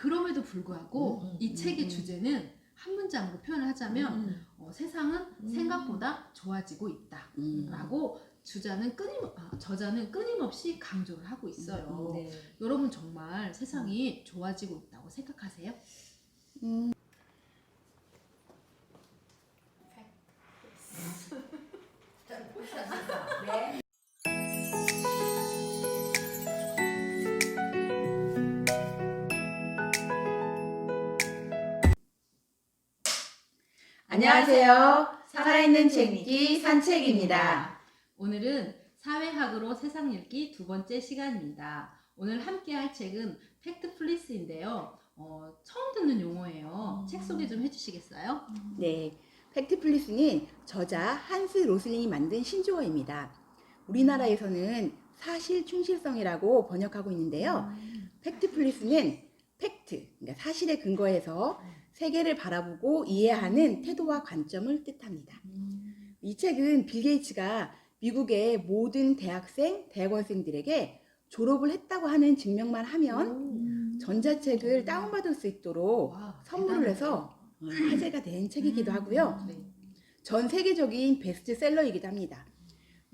그럼에도 불구하고 이 책의 주제는 한 문장으로 표현을 하자면 세상은 생각보다 좋아지고 있다 라고 저자는 끊임없이 강조를 하고 있어요. 네. 여러분 정말 세상이 좋아지고 있다고 생각하세요? 네. 안녕하세요. 살아있는 책 읽기 산책입니다. 오늘은 사회학으로 세상 읽기 두 번째 시간입니다. 오늘 함께 할 책은 팩트 플리스인데요. 처음 듣는 용어예요. 책 소개 좀 해주시겠어요? 네, 팩트 플리스는 저자 한스 로슬링이 만든 신조어입니다. 우리나라에서는 사실 충실성이라고 번역하고 있는데요. 팩트 플리스는 팩트, 그러니까 사실에 근거해서 세계를 바라보고 이해하는 태도와 관점을 뜻합니다. 이 책은 빌 게이츠가 미국의 모든 대학생, 대학원생들에게 졸업을 했다고 하는 증명만 하면 전자책을 다운받을 수 있도록 와, 선물을 해서 화제가 된 책이기도 하고요. 네. 전 세계적인 베스트셀러이기도 합니다.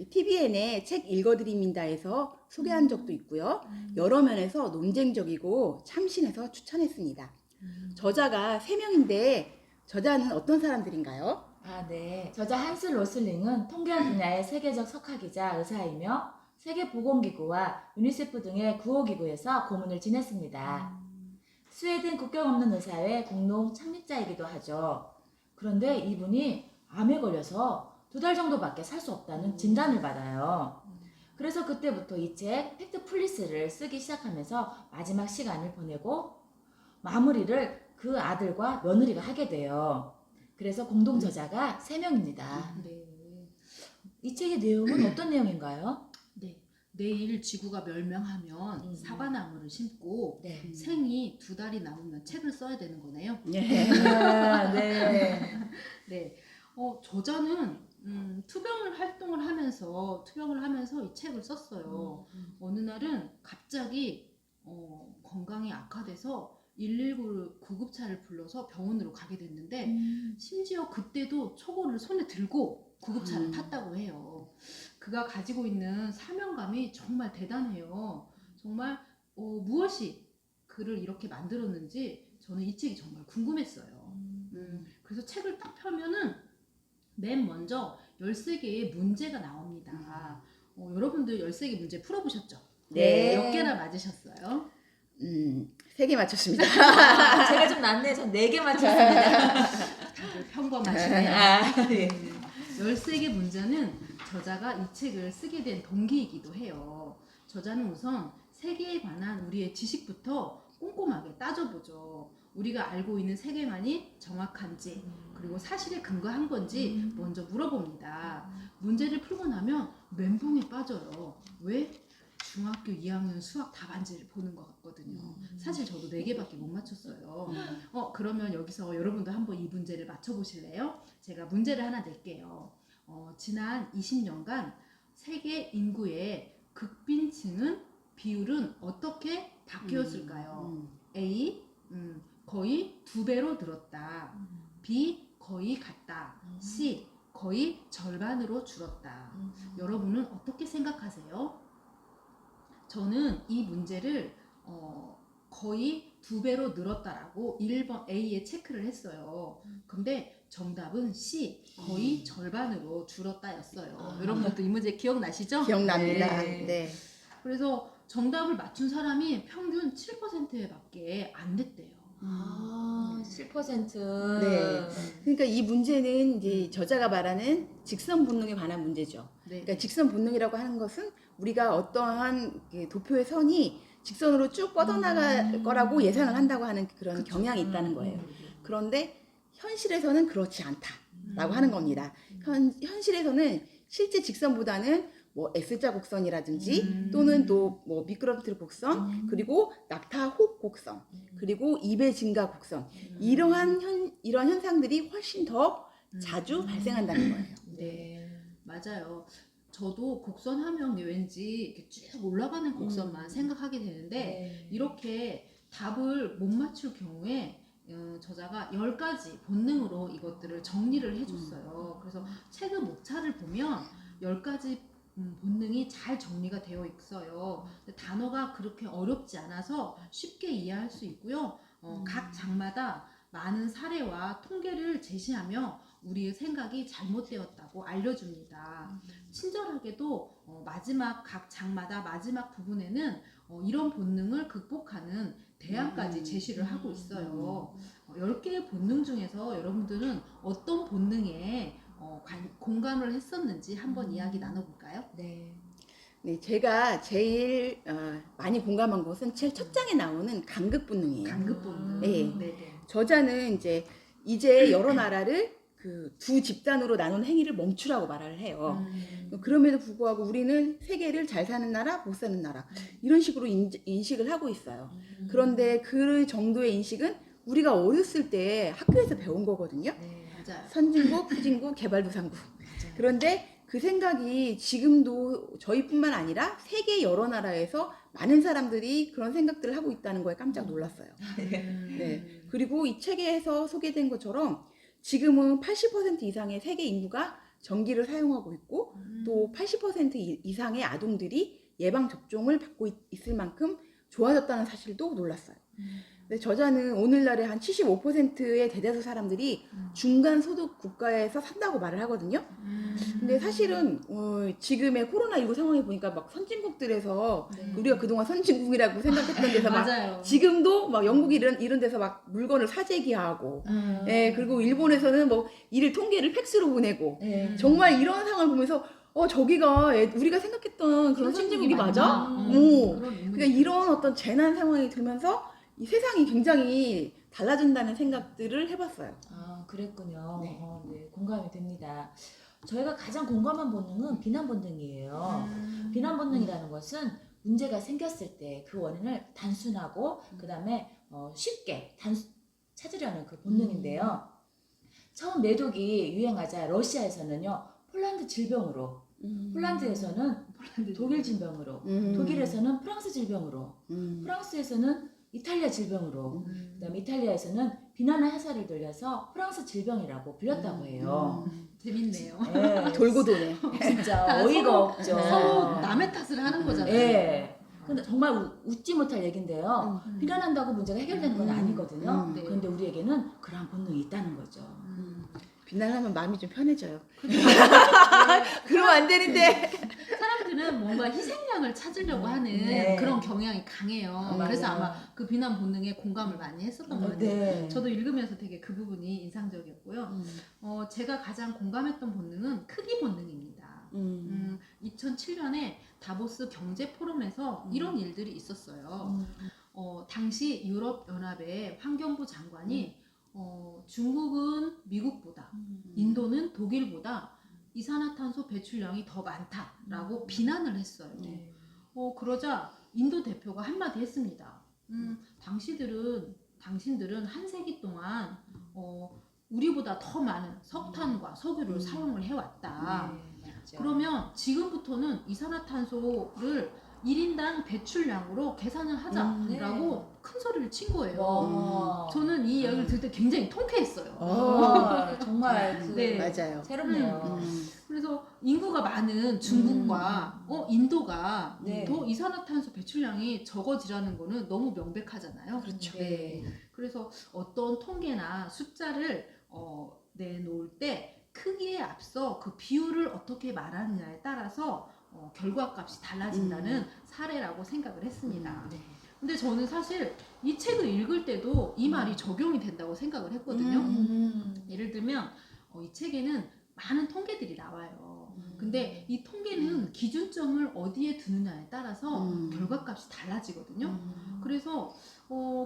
TVN의 책 읽어드립니다에서 소개한 적도 있고요. 여러 면에서 논쟁적이고 참신해서 추천했습니다. 저자가 3명인데 저자는 어떤 사람들인가요? 네. 저자 한스 로슬링은 통계학 분야의 세계적 석학이자 의사이며 세계보건기구와 유니세프 등의 구호기구에서 고문을 지냈습니다. 스웨덴 국경 없는 의사회 공동 창립자이기도 하죠. 그런데 이분이 암에 걸려서 2달 정도밖에 살 수 없다는 진단을 받아요. 그래서 그때부터 이 책 팩트 플리스를 쓰기 시작하면서 마지막 시간을 보내고 마무리를 그 아들과 며느리가 하게 돼요. 그래서 공동 저자가 3명입니다. 네. 이 책의 내용은 어떤 내용인가요? 네. 내일 지구가 멸망하면 사과나무를 심고 네. 생이 2달이 남으면 책을 써야 되는 거네요. 네. 네. 네. 저자는 투병을 하면서 이 책을 썼어요. 어느 날은 갑자기 건강이 악화돼서 119 구급차를 불러서 병원으로 가게 됐는데 심지어 그때도 초고를 손에 들고 구급차를 탔다고 해요. 그가 가지고 있는 사명감이 정말 대단해요. 정말 무엇이 그를 이렇게 만들었는지 저는 이 책이 정말 궁금했어요. 그래서 책을 딱 펴면은 맨 먼저 13개의 문제가 나옵니다. 여러분들 13개 문제 풀어보셨죠? 네. 몇 개나 맞으셨어요? 3개 맞췄습니다. 제가 좀 낫네. 전 4개 맞췄습니다. 다들 평범하시네요. 네. 13개 문제는 저자가 이 책을 쓰게 된 동기이기도 해요. 저자는 우선 세계에 관한 우리의 지식부터 꼼꼼하게 따져보죠. 우리가 알고 있는 세계만이 정확한지 그리고 사실에 근거한 건지 먼저 물어봅니다. 문제를 풀고 나면 멘붕에 빠져요. 왜? 중학교 2학년 수학 답안지를 보는 것 같거든요. 사실 저도 4개밖에 못 맞췄어요. 그러면 여기서 여러분도 한번 이 문제를 맞춰보실래요? 제가 문제를 하나 낼게요. 지난 20년간 세계 인구의 극빈층은 비율은 어떻게 바뀌었을까요? A. 거의 2배로 늘었다. B. 거의 같다. C. 거의 절반으로 줄었다. 여러분은 어떻게 생각하세요? 저는 이 문제를 거의 2배로 늘었다라고 1번 A에 체크를 했어요. 근데 정답은 C, 거의 절반으로 줄었다였어요. 여러분들도 이 문제 기억나시죠? 기억납니다. 네. 네. 그래서 정답을 맞춘 사람이 평균 7%밖에 안 됐대요. 7%. 네. 그러니까 이 문제는 이제 저자가 말하는 직선 본능에 관한 문제죠. 네. 그러니까 직선 본능이라고 하는 것은 우리가 어떠한 도표의 선이 직선으로 쭉 뻗어나갈 거라고 예상을 한다고 하는 그런 그쵸. 경향이 있다는 거예요. 그런데 현실에서는 그렇지 않다라고 하는 겁니다. 현실에서는 실제 직선보다는 뭐 S자 곡선이라든지 또는 또 뭐 미끄럼틀 곡선 그리고 낙타혹 곡선 그리고 2배 증가 곡선 이런 현상들이 훨씬 더 자주 발생한다는 거예요. 네, 맞아요. 저도 곡선 하면 왠지 이렇게 쭉 올라가는 곡선만 생각하게 되는데 네. 이렇게 답을 못 맞출 경우에 저자가 10가지 본능으로 이것들을 정리를 해줬어요. 그래서 책의 목차를 보면 10가지 본능이 잘 정리가 되어 있어요. 단어가 그렇게 어렵지 않아서 쉽게 이해할 수 있고요. 각 장마다 많은 사례와 통계를 제시하며 우리의 생각이 잘못되었다고 알려줍니다. 친절하게도 각 장마다 마지막 부분에는 이런 본능을 극복하는 대안까지 제시를 하고 있어요. 10개의 본능 중에서 여러분들은 어떤 본능에 공감을 했었는지 한번 이야기 나눠볼까요? 네. 네, 제가 제일 많이 공감한 것은 제일 첫 장에 나오는 간극 본능이에요. 간극 본능. 네. 네네. 저자는 이제 여러 나라를 그 두 집단으로 나눈 행위를 멈추라고 말을 해요. 그럼에도 불구하고 우리는 세계를 잘 사는 나라, 못 사는 나라 이런 식으로 인식을 하고 있어요. 그런데 그 정도의 인식은 우리가 어렸을 때 학교에서 배운 거거든요. 네. 맞아요. 선진국, 후진국, 개발도상국. 그런데 그 생각이 지금도 저희뿐만 아니라 세계 여러 나라에서 많은 사람들이 그런 생각들을 하고 있다는 거에 깜짝 놀랐어요. 네. 그리고 이 책에서 소개된 것처럼 지금은 80% 이상의 세계 인구가 전기를 사용하고 있고 또 80% 이상의 아동들이 예방 접종을 받고 있을 만큼 좋아졌다는 사실도 놀랐어요. 근데 저자는 오늘날에 한 75%의 대다수 사람들이 중간 소득 국가에서 산다고 말을 하거든요. 근데 사실은 지금의 코로나19 상황에 보니까 막 선진국들에서 네. 우리가 그동안 선진국이라고 생각했던 데서 막 맞아요. 지금도 막 영국 이런 데서 막 물건을 사재기하고 예, 그리고 일본에서는 뭐 일일 통계를 팩스로 보내고 네. 정말 이런 상황을 보면서 저기가 우리가 생각했던 그런 선진국이 맞아? 그런 그러니까 이런 어떤 재난 상황이 들면서 이 세상이 굉장히 달라진다는 생각들을 해봤어요. 아, 그랬군요. 네. 네, 공감이 됩니다. 저희가 가장 공감한 본능은 비난 본능이에요. 비난 본능이라는 것은 문제가 생겼을 때 그 원인을 단순하고 그다음에 쉽게 찾으려는 그 본능인데요. 처음 매독이 유행하자 러시아에서는요 폴란드 질병으로, 폴란드에서는 독일 질병으로, 독일에서는 프랑스 질병으로, 프랑스에서는 이탈리아 질병으로, 그다음에 이탈리아에서는 비난의 화살을 돌려서 프랑스 질병이라고 불렸다고 해요. 재밌네요. 네, 돌고 도네. 진짜 다 어이가 서로- 없죠. 서로 남의 탓을 하는 거잖아요. 네. 근데 정말 웃지 못할 얘긴데요. 비난한다고 문제가 해결되는 건 아니거든요. 네. 그런데 우리에게는 그러한 본능이 있다는 거죠. 비난하면 마음이 좀 편해져요. 네. 그러면 안 되는데. 사람들은 뭔가 희생양을 찾으려고 하는 네. 그런 경향이 강해요. 그래서 맞아요. 아마 그 비난 본능에 공감을 많이 했었던 것 같아요. 네. 저도 읽으면서 되게 그 부분이 인상적이었고요. 제가 가장 공감했던 본능은 크기 본능입니다. 2007년에 다보스 경제 포럼에서 이런 일들이 있었어요. 당시 유럽연합의 환경부 장관이 중국은 미국보다, 인도는 독일보다 이산화탄소 배출량이 더 많다라고 비난을 했어요. 네. 그러자 인도 대표가 한마디 했습니다. 당신들은 한 세기 동안 우리보다 더 많은 석탄과 석유를 사용을 해왔다. 네, 맞죠. 그러면 지금부터는 이산화탄소를 1인당 배출량으로 계산을 하자라고 큰 소리를 친 거예요. 와. 저는 이 이야기를 들을 때 굉장히 통쾌했어요. 정말 그 네. 맞아요. 새롭네요. 그래서 인구가 많은 중국과 인도가 네. 더 이산화탄소 배출량이 적어지라는 거는 너무 명백하잖아요. 그렇죠. 네. 그래서 어떤 통계나 숫자를 내놓을 때 크기에 앞서 그 비율을 어떻게 말하느냐에 따라서 결과값이 달라진다는 사례라고 생각을 했습니다. 네. 근데 저는 사실 이 책을 읽을 때도 이 말이 적용이 된다고 생각을 했거든요. 예를 들면 이 책에는 많은 통계들이 나와요. 근데 이 통계는 기준점을 어디에 두느냐에 따라서 결과값이 달라지거든요. 그래서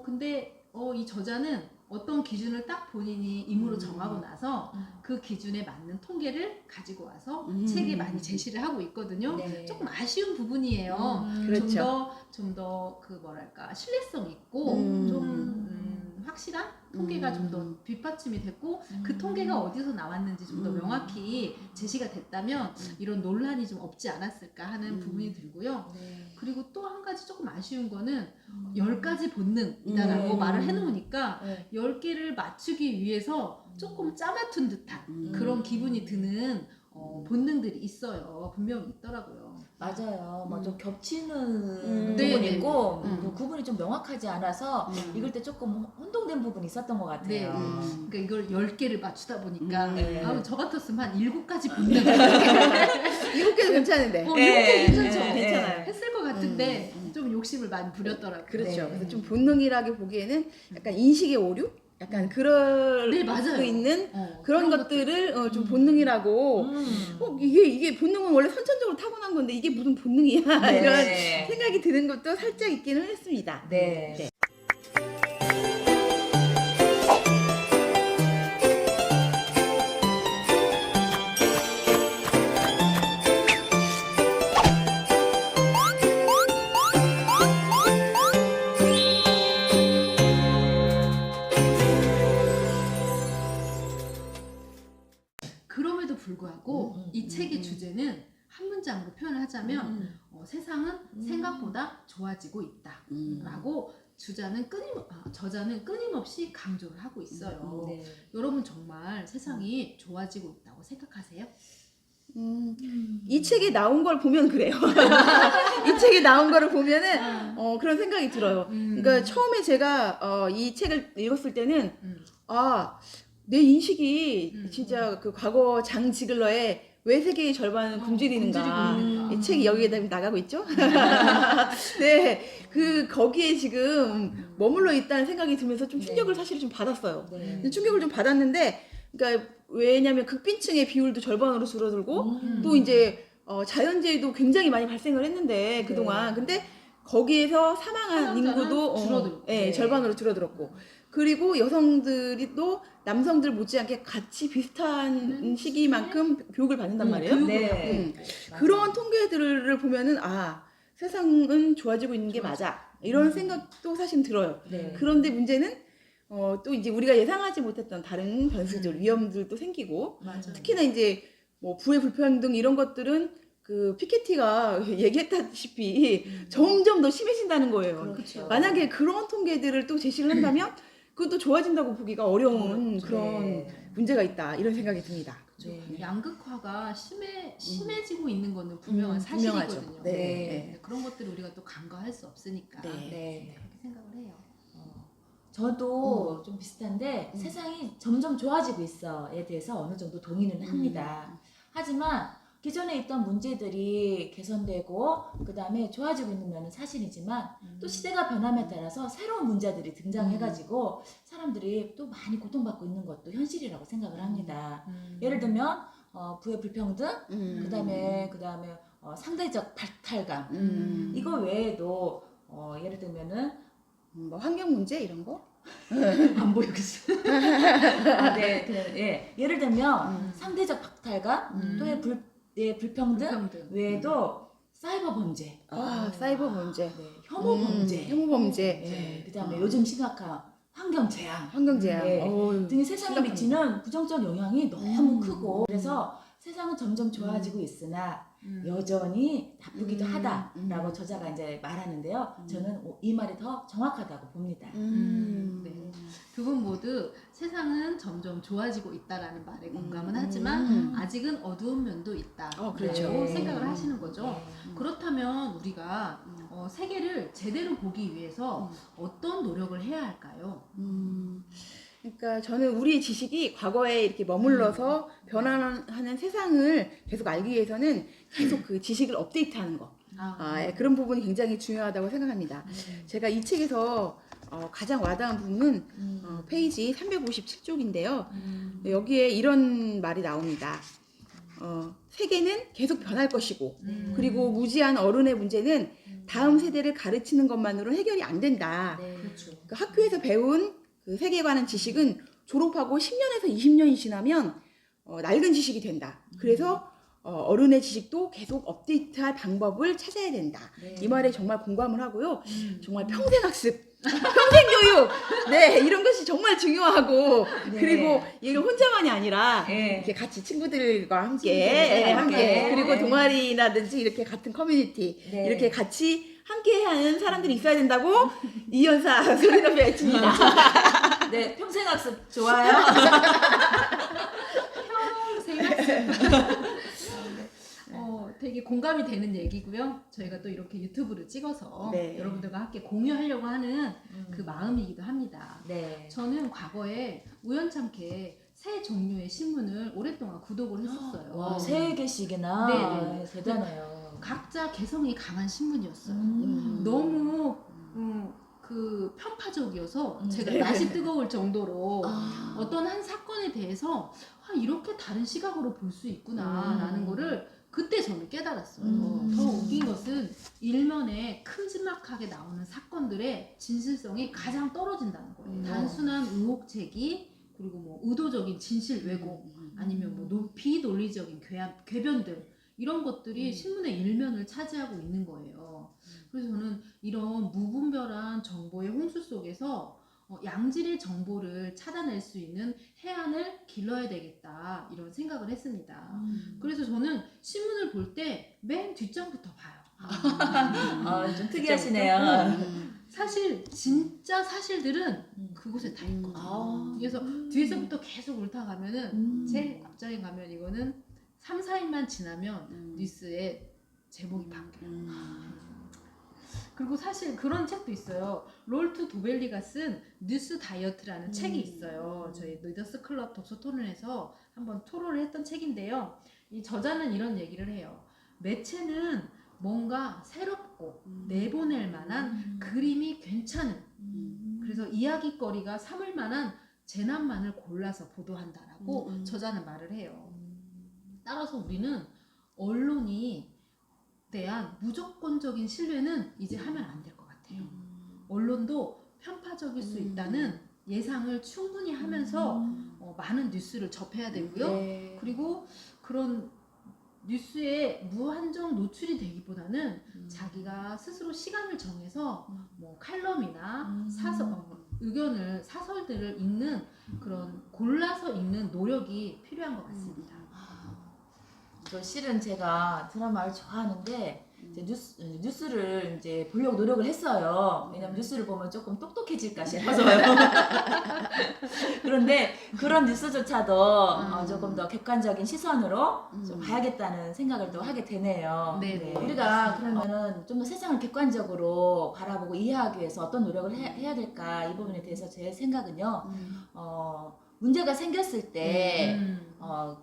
근데 이 저자는 어떤 기준을 딱 본인이 임무로 정하고 나서 그 기준에 맞는 통계를 가지고 와서 책에 많이 제시를 하고 있거든요. 네. 조금 아쉬운 부분이에요. 그렇죠. 좀 더 그 뭐랄까 신뢰성 있고 좀 확실한 통계가 좀 더 뒷받침이 됐고 그 통계가 어디서 나왔는지 좀 더 명확히 제시가 됐다면 이런 논란이 좀 없지 않았을까 하는 부분이 들고요. 네. 그리고 또 한 가지 조금 아쉬운 거는 10가지 본능이다라고 네. 말을 해놓으니까 네. 10개를 맞추기 위해서 조금 짜맞춘 듯한 그런 기분이 드는 본능들이 있어요. 분명히 있더라고요. 맞아요. 뭐 좀 겹치는 네, 부분이 네, 있고 네. 또 구분이 좀 명확하지 않아서 읽을 때 조금 혼동된 부분이 있었던 것 같아요. 네. 그러니까 이걸 10개를 맞추다 보니까 네. 저 같았으면 한 7가지 본능을 7개도 괜찮은데. 네. 7개 괜찮죠? 네. 괜찮아요. 했을 것 같은데 좀 욕심을 많이 부렸더라고요. 그렇죠. 네. 그래서 좀 본능이라기 보기에는 약간 인식의 오류? 약간 그럴 네, 맞아요. 수 있는 그런 것들을 좀 음. 본능이라고 이게 본능은 원래 선천적으로 타고난 건데 이게 무슨 본능이야 네. 이런 생각이 드는 것도 살짝 있기는 했습니다. 네. 네. 그럼에도 불구하고 이 책의 주제는 한 문장으로 표현을 하자면 세상은 생각보다 좋아지고 있다라고 저자는 끊임없이 강조를 하고 있어요. 네. 여러분 정말 세상이 좋아지고 있다고 생각하세요? 이 책이 나온 걸 보면 그래요. 이 책이 나온 거를 보면은 그런 생각이 들어요. 그러니까 처음에 제가 이 책을 읽었을 때는 내 인식이 진짜 그 과거 장 지글러의 왜 세계의 절반은 굶주리는가. 이 책이 여기에다 나가고 있죠? 네, 거기에 지금 머물러 있다는 생각이 들면서 좀 충격을 사실 좀 받았어요. 네. 충격을 좀 받았는데, 그러니까 왜냐면 극빈층의 비율도 절반으로 줄어들고 또 이제 자연재해도 굉장히 많이 발생을 했는데 그동안 근데 거기에서 사망한 사망자는 인구도 줄어들고. 네, 절반으로 줄어들었고 그리고 여성들이 또 남성들 못지않게 같이 비슷한 시기만큼 교육을 받는단 말이에요. 네. 그런 통계들을 보면은 세상은 좋아지고 있는 게 맞아 이런 생각도 사실 들어요. 네. 그런데 문제는 또 이제 우리가 예상하지 못했던 다른 변수들, 위험들도 생기고 맞아. 특히나 이제 뭐 부의 불평등 이런 것들은 그 피케티가 얘기했다시피 점점 더 심해진다는 거예요. 그렇죠. 만약에 그런 통계들을 또 제시를 한다면 그것도 좋아진다고 보기가 어려운 그런 네. 문제가 있다 이런 생각이 듭니다. 네. 양극화가 심해지고 있는 거는 분명한 분명하죠. 사실이거든요. 네. 네. 그런 것들을 우리가 또 간과할 수 없으니까 네. 네. 그렇게 생각을 해요. 저도 좀 비슷한데 세상이 점점 좋아지고 있어에 대해서 어느 정도 동의는 합니다. 하지만 기존에 있던 문제들이 개선되고 그 다음에 좋아지고 있는 면은 사실이지만 또 시대가 변함에 따라서 새로운 문제들이 등장해가지고 사람들이 또 많이 고통받고 있는 것도 현실이라고 생각을 합니다. 예를 들면 부의 불평등, 그 다음에 상대적 박탈감 이거 외에도 예를 들면은 뭐 환경 문제 이런 거? 안 보이겠어. 예를 들면 상대적 박탈감, 또의 불평등 외에도 사이버 범죄, 사이버 문제, 혐오 범죄, 혐오 범죄, 네, 그다음에 요즘 심각한 환경 재앙, 환경 재앙 네, 등이 세상에 심각합니다. 미치는 부정적 영향이 너무 크고 그래서 세상은 점점 좋아지고 있으나 여전히 나쁘기도 하다라고 저자가 이제 말하는데요. 저는 이 말이 더 정확하다고 봅니다. 네. 두 분 모두 세상은 점점 좋아지고 있다라는 말에 공감은 하지만 아직은 어두운 면도 있다라고 그렇죠. 생각을 하시는 거죠. 네. 그렇다면 우리가 세계를 제대로 보기 위해서 어떤 노력을 해야 할까요? 그러니까 저는 우리의 지식이 과거에 이렇게 머물러서 변화하는 세상을 계속 알기 위해서는 계속 그 지식을 업데이트하는 거. 그런 부분이 굉장히 중요하다고 생각합니다. 제가 이 책에서 가장 와닿은 부분은 페이지 357쪽인데요. 여기에 이런 말이 나옵니다. 세계는 계속 변할 것이고 그리고 무지한 어른의 문제는 다음 세대를 가르치는 것만으로는 해결이 안 된다. 그렇죠. 그러니까 학교에서 배운 그 세계에 관한 지식은 졸업하고 10년에서 20년이 지나면 낡은 지식이 된다. 그래서 어른의 지식도 계속 업데이트할 방법을 찾아야 된다. 이 말에 정말 공감을 하고요. 정말 평생 학습 평생 교육. 네, 이런 것이 정말 중요하고 네. 그리고 이걸 혼자만이 아니라 네. 이렇게 같이 친구들과 함께 친구들과 함께 함께. 그리고 네. 동아리라든지 이렇게 같은 커뮤니티 네. 이렇게 같이 함께하는 사람들이 있어야 된다고 이연사 소리로 외칩니다. 네, 평생 학습 좋아요. 되게 공감이 되는 얘기고요. 저희가 또 이렇게 유튜브를 찍어서 네. 여러분들과 함께 공유하려고 하는 그 마음이기도 합니다. 네. 저는 과거에 우연찮게 새 종류의 신문을 오랫동안 구독을 했었어요. 와, 3개씩이나. 네. 대단해요. 각자 개성이 강한 신문이었어요. 음. 너무 그 편파적이어서 제가 낯이 뜨거울 정도로 아. 어떤 한 사건에 대해서 이렇게 다른 시각으로 볼 수 있구나라는 거를 그때 저는 깨달았어요. 더 웃긴 것은 일면에 큼지막하게 나오는 사건들의 진실성이 가장 떨어진다는 거예요. 단순한 의혹 제기 그리고 뭐 의도적인 진실 왜곡 아니면 뭐 비논리적인 궤변들 이런 것들이 신문의 일면을 차지하고 있는 거예요. 그래서 저는 이런 무분별한 정보의 홍수 속에서 양질의 정보를 찾아낼 수 있는 해안을 길러야 되겠다 이런 생각을 했습니다. 그래서 저는 신문을 볼 때 맨 뒷장부터 봐요. 좀 특이하시네요. 사실 진짜 사실들은 그곳에 다 있거든요. 그래서 뒤에서부터 계속 훑어가면은 제일 앞장에 가면 이거는 3, 4일만 지나면 뉴스의 제목이 바뀌어요. 그리고 사실 그런 책도 있어요. 롤트 도벨리가 쓴 뉴스 다이어트라는 책이 있어요. 저희 리더스 클럽 독서 토론에서 한번 토론을 했던 책인데요. 이 저자는 이런 얘기를 해요. 매체는 뭔가 새롭고 내보낼 만한 그림이 괜찮은 그래서 이야기거리가 삼을 만한 재난만을 골라서 보도한다라고 저자는 말을 해요. 따라서 우리는 언론이 대한 무조건적인 신뢰는 이제 하면 안 될 것 같아요. 언론도 편파적일 수 있다는 예상을 충분히 하면서 많은 뉴스를 접해야 되고요. 네. 그리고 그런 뉴스에 무한정 노출이 되기보다는 자기가 스스로 시간을 정해서 뭐 칼럼이나 의견을 사설들을 읽는 그런 골라서 읽는 노력이 필요한 것 같습니다. 저 실은 제가 드라마를 좋아하는데 이제 뉴스를 이제 보려고 노력을 했어요. 왜냐면 뉴스를 보면 조금 똑똑해질까 싶어서요. 그런데 그런 뉴스조차도 조금 더 객관적인 시선으로 좀 봐야겠다는 생각을 또 하게 되네요. 네네. 우리가 그러면은 좀 더 세상을 객관적으로 바라보고 이해하기 위해서 어떤 노력을 해야 될까 이 부분에 대해서 제 생각은요. 문제가 생겼을 때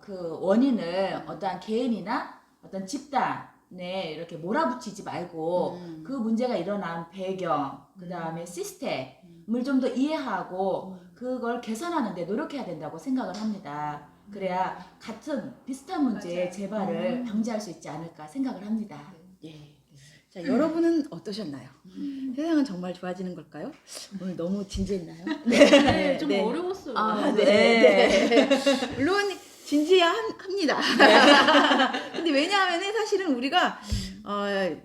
그 원인을 어떠한 개인이나 어떤 집단에 이렇게 몰아붙이지 말고 그 문제가 일어난 배경, 그 다음에 시스템을 좀 더 이해하고 그걸 개선하는 데 노력해야 된다고 생각을 합니다. 그래야 같은 비슷한 문제의 재발을 방지할 수 있지 않을까 생각을 합니다. 예. 자, 여러분은 어떠셨나요? 세상은 정말 좋아지는 걸까요? 오늘 너무 진지했나요? 네, 좀 네. 어려웠어요. 네. 물론 진지합니다. 근데 왜냐하면 사실은 우리가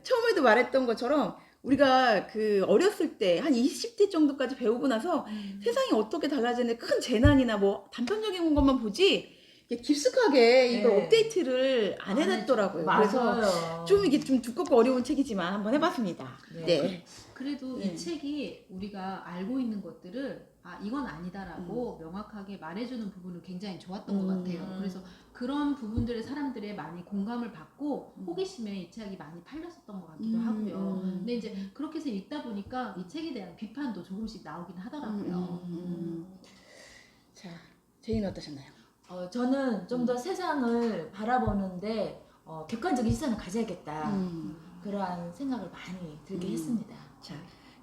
처음에도 말했던 것처럼 우리가 그 어렸을 때 한 20대 정도까지 배우고 나서 세상이 어떻게 달라지는데 큰 재난이나 뭐 단편적인 것만 보지 이게 깊숙하게 이걸 네. 업데이트를 안 해놨더라고요. 그래서 맞아요. 좀 이게 좀 두껍고 어려운 책이지만 한번 해봤습니다. 네. 네. 그래도 이 책이 우리가 알고 있는 것들을 이건 아니다라고 명확하게 말해주는 부분은 굉장히 좋았던 것 같아요. 그래서 그런 부분들의 사람들의 많이 공감을 받고 호기심에 이 책이 많이 팔렸었던 것 같기도 하고요. 근데 이제 그렇게 해서 읽다 보니까 이 책에 대한 비판도 조금씩 나오긴 하더라고요. 자, 제이는 어떠셨나요? 저는 좀 더 세상을 바라보는데 객관적인 시선을 가져야겠다. 그러한 생각을 많이 들게 했습니다. 자,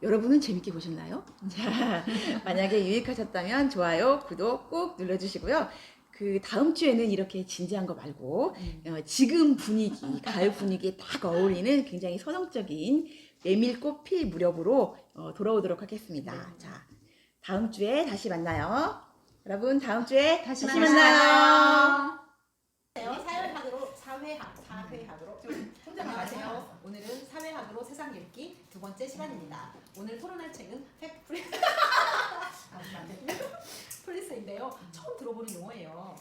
여러분은 재밌게 보셨나요? 자, 만약에 유익하셨다면 좋아요, 구독 꼭 눌러주시고요. 그 다음 주에는 이렇게 진지한 거 말고 지금 분위기, 가을 분위기에 딱 어울리는 굉장히 서정적인 메밀꽃 필 무렵으로 돌아오도록 하겠습니다. 자, 다음 주에 다시 만나요. 여러분 다음 주에 다시 만나요. 사회학으로 좀 혼자 가세요. 오늘은 사회학으로 세상 읽기 두 번째 시간입니다. 오늘 토론할 책은 팩트 플리스인데요. 처음 들어보는 용어예요.